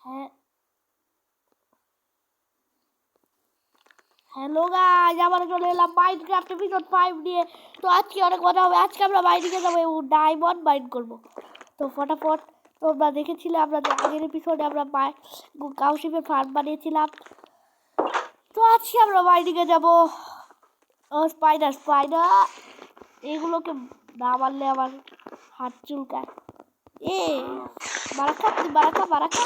হ্যাঁ, hello guys, আবার চলে এলাম মাইনক্রাফট এপিসোড 5 নিয়ে। তো আজকে অনেক মজা হবে। আজকে আমরা বাইরে যাবো এবং ডায়মন্ড মাইন করবো। তো ফটাফট তোমরা দেখেছিলে আমরা যে আগের এপিসোডে আমরা কাউশিপের ফার্ম বানিয়েছিলাম। তো আজকে আমরা বাইরে যাবো। ও স্পাইডার স্পাইডার, এগুলোকে না মারলে আমার হাত চুলকায়। এ বারাকা বারাকা বারাকা।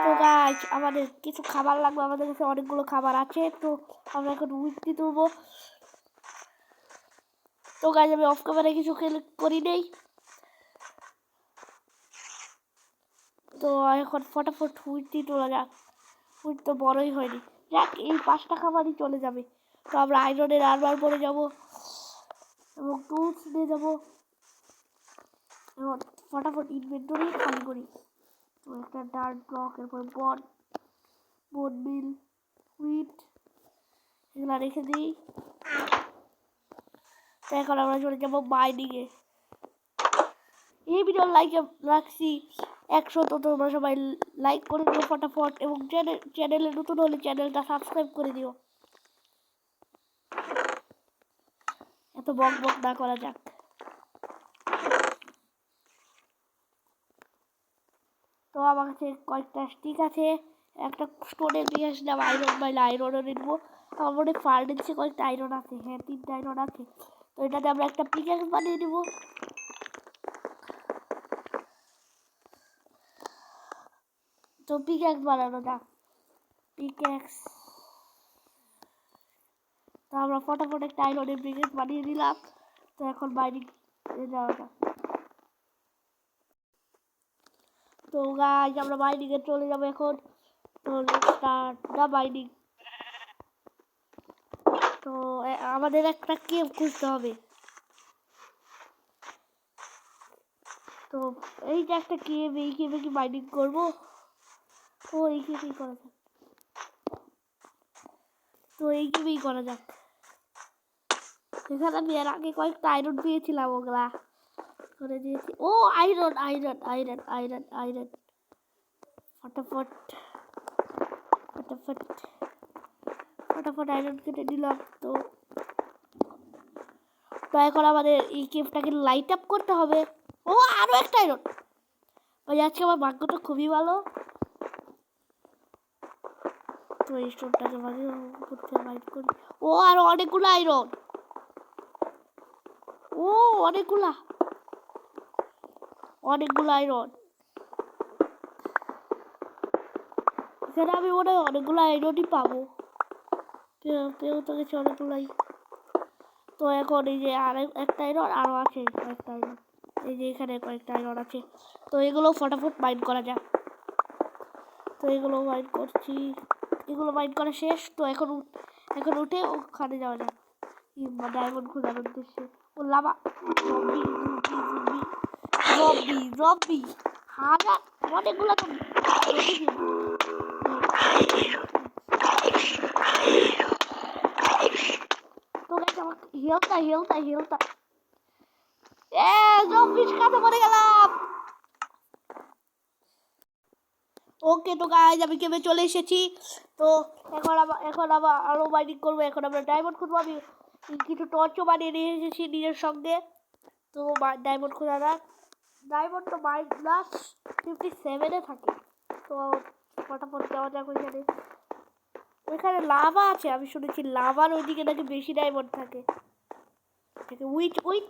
তো গাইস, আমাদের কিছু খাবার লাগবে। আমাদের কাছে অনেকগুলো খাবার আছে। তো আমরা এখন উইকটি তুলবো। তো গাইস, আমি অফ ক্যামেরায় কিছু করি নেই। তো এখন ফটাফট উইকটি তোলা যাক। উইক তো বড়ই হয়নি, যাক এই 5টা খাবারই চলে যাবে। তো আমরা আয়রনের আরবার পরে যাব এবং টুলস নিয়ে যাব এবং ফটাফট ইনভেন্টরি খালি করি। তো একটা ডার্ক ব্লক, এরপর বোন মিল, হুইট এগুলো রেখে দিই। তো এখন আমরা চলে যাবো মাইনিংয়ে। এই ভিডিও লাইক রাখছি 100। তো তোমরা সবাই লাইক করে দিও ফটাফট এবং চ্যানেলে নতুন হলে চ্যানেলটা সাবস্ক্রাইব করে দিও। এত বক বক না করা যাক। তো আমার কাছে কয়েকটা স্টিক আছে, একটা স্টোনের নিয়ে আসলাম। আয়রন বাইলে আয়রনও নিবো। আমার মনে ফার্নেসে কয়েকটা আয়রন আছে। হ্যাঁ, 3টা আয়রন আছে। তো এটাতে আমরা একটা পিক্যাক্স বানিয়ে নিব। তো পিক্যাক্স বানানো যাক, পিক্যাক্স। তো আমরা ফটাফট একটা আয়রনের পিক্যাক্স বানিয়ে দিলাম। তো এখন বাইরে যাওয়া যাক। তো গাইস, আমরা বাইরে চলে যাবো এখন। তো স্টার্ট দা বাইডিং। তো আমাদের একটা কেভ খুঁজতে হবে। তো এই যে একটা কেভ, এই কেভে কি বাইডিং করবো? ও এই কেভেই করা যাক। তো এই কেভেই করা যাক। এখানে আমি এর আগে কয়েকটা আয়রন পেয়েছিলাম, ওগুলা করে দিয়েছি। ও iron iron iron iron iron, ফটাফট ফটাফট ফটাফট আয়রন কেটে দিলাম। তো তো এখন আমাদের এই কেভটাকে লাইট আপ করতে হবে। ও আরো একটা আয়রন। ওই আজকে আমার ভাগ্যটা খুবই ভালো। তো এই স্টোনটাকে ভাগে করতে বাইট করি। ও আরো অনেকগুলো আয়রন। ও অনেকগুলো আয়রন। এখানে আমি মনে হয় অনেকগুলো আয়রনই পাবো। পেও তো গেছে অনেকগুলাই। তো এখন এই যে আর একটা আয়রন আরো আছে, কয়েকটা আয়রন। এই যে এখানে কয়েকটা আয়রন আছে। তো এগুলো ফটাফট মাইন্ড করা যাক। তো এগুলো মাইন্ড করছি, এগুলো মাইন্ড করা শেষ। তো এখন উঠে ওখানে যাওয়া যাক ডায়মন্ড খোঁজার উদ্দেশ্যে। ও lava zombie zombie zombie zombie হাজার অনেকগুলো তো আমাকে হেলতা জম্বির কাছে পড়ে গেলাম। ওকে, তো গাইজ আমি কেমে চলে এসেছি। তো এখন আবার আরো মাইনিং করবো। এখন আমরা ডায়মন্ড খুঁজবো। আমি কিছু টর্চও বানিয়ে নিয়ে এসেছি নিজের সঙ্গে। তো ডায়মন্ড খোঁজা যাক। ডায়মন্ড তো -57-এ থাকে। তো ফটাফট যাওয়া যাক ওইখানে। ওইখানে লাভা আছে, আমি শুনেছি লাভার ওইদিকে নাকি বেশি ডায়মন্ড থাকে। Which which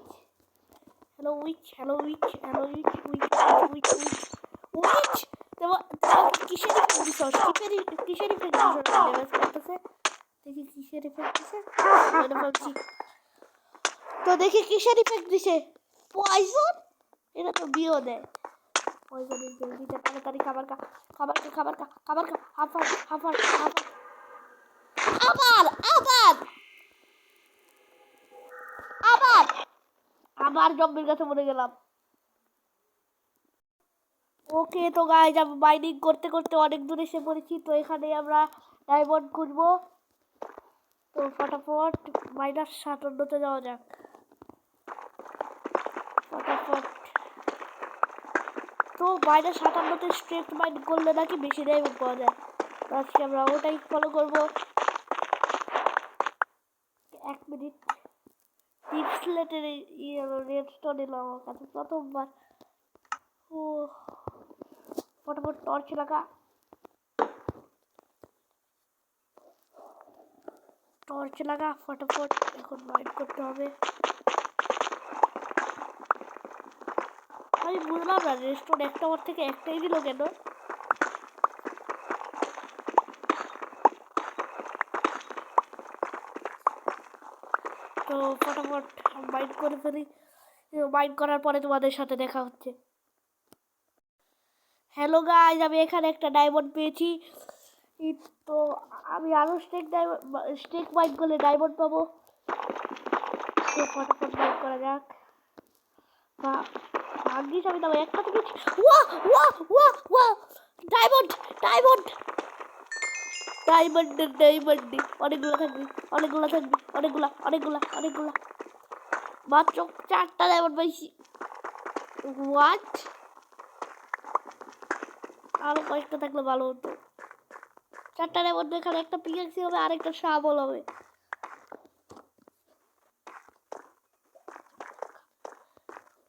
hello which hello which hello which which which which which. কিসের ইফেক্ট দিছ? কিসের ইফেক্ট দিছ? ড্যামেজ করতেছে। দেখি কিসের ইফেক্ট দিছে। তো দেখি কিসের ইফেক্ট দিছে। পয়জন। এটা তো বিও দেয়। পয়জনের জলদিটা তাড়াতাড়ি খাবার খা। আবার জম্বির কাছে মরে গেলাম। ওকে, তো গাইজ আমি মাইনিং করতে করতে অনেক দূর এসে পড়েছি। তো এখানে আমরা ডায়মন্ড খুঁজবো। তো ফটাফট -57-তে যাওয়া যাক। ফটাফট তো -57-তে স্ট্রেট মাইন্ড করলে নাকি বেশি ডায়মন্ড পাওয়া যায়। তো আজকে আমরা ওটাই ফলো করবো। 1 মিনিট। ডিপ স্লেটের রেডস্টোন এলো আমার কাছে প্রথমবার। ও ফটাফট টর্চ লাগা, ফটাফট এখন মাইন্ড করতে হবে। আমি বুঝলাম না রেস্টোন একটা ওর থেকে একটাই দিল কেন। তো ফটাফট মাইন্ড করে ফেলি। মাইন্ড করার পরে তোমাদের সাথে দেখা হচ্ছে। হ্যালো গাইজ, আমি এখানে একটা ডায়মন্ড পেয়েছি। তো আমি আরো স্টেক মাইন্ড করলে ডায়মন্ড পাবো। তো ফটাফট মাইন্ড করা যাক। বা ভাগ্যিস আমি তবে একটা থেকে ওয়া ওয়া ওয়া ওয়া ডায়মন্ড ডায়মন্ড ডায়মন্ড ডায়মন্ড অনেকগুলো থাকবে, অনেকগুলা মাত্র 4টা ডায়মন্ড পাইছি। হোয়াট, আরো কয়েকটা থাকলে ভালো হতো। 4টা ডায়মন্ড এখানে একটা পিএক্সি হবে, আরেকটা শাবল হবে।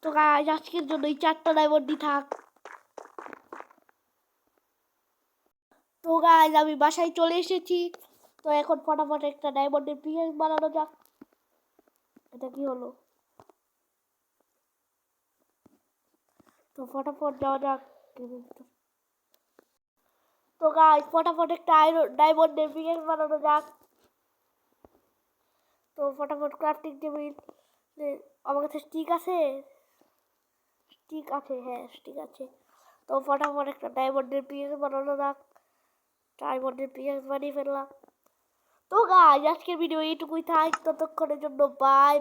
তো গাইজ আজকের জন্য এই 4টা ডায়মন্ডই থাক। তো গাইজ আমি বাসায় চলে এসেছি। তো এখন ফটাফট একটা ডায়মন্ডের পিএক্স বানানো যাক। এটা কি হলো? তো ফটাফট যাওয়া যাক। তো গাইজ ফটাফট একটা ডায়মন্ডের পিএক্স বানানো যাক। তো ফটাফট ক্রাফটিং টেবিল, আমার কাছে স্টিক আছে, হ্যাঁ স্টিক আছে। তো ফটাফট একটা ডায়মন্ডের পিএক্স বানানো যাক। ডায়মন্ডের পিএক্স বানিয়ে ফেললাম। তো গাইজ আজকের ভিডিও এইটুকুই থাক, ততক্ষণের জন্য বাই।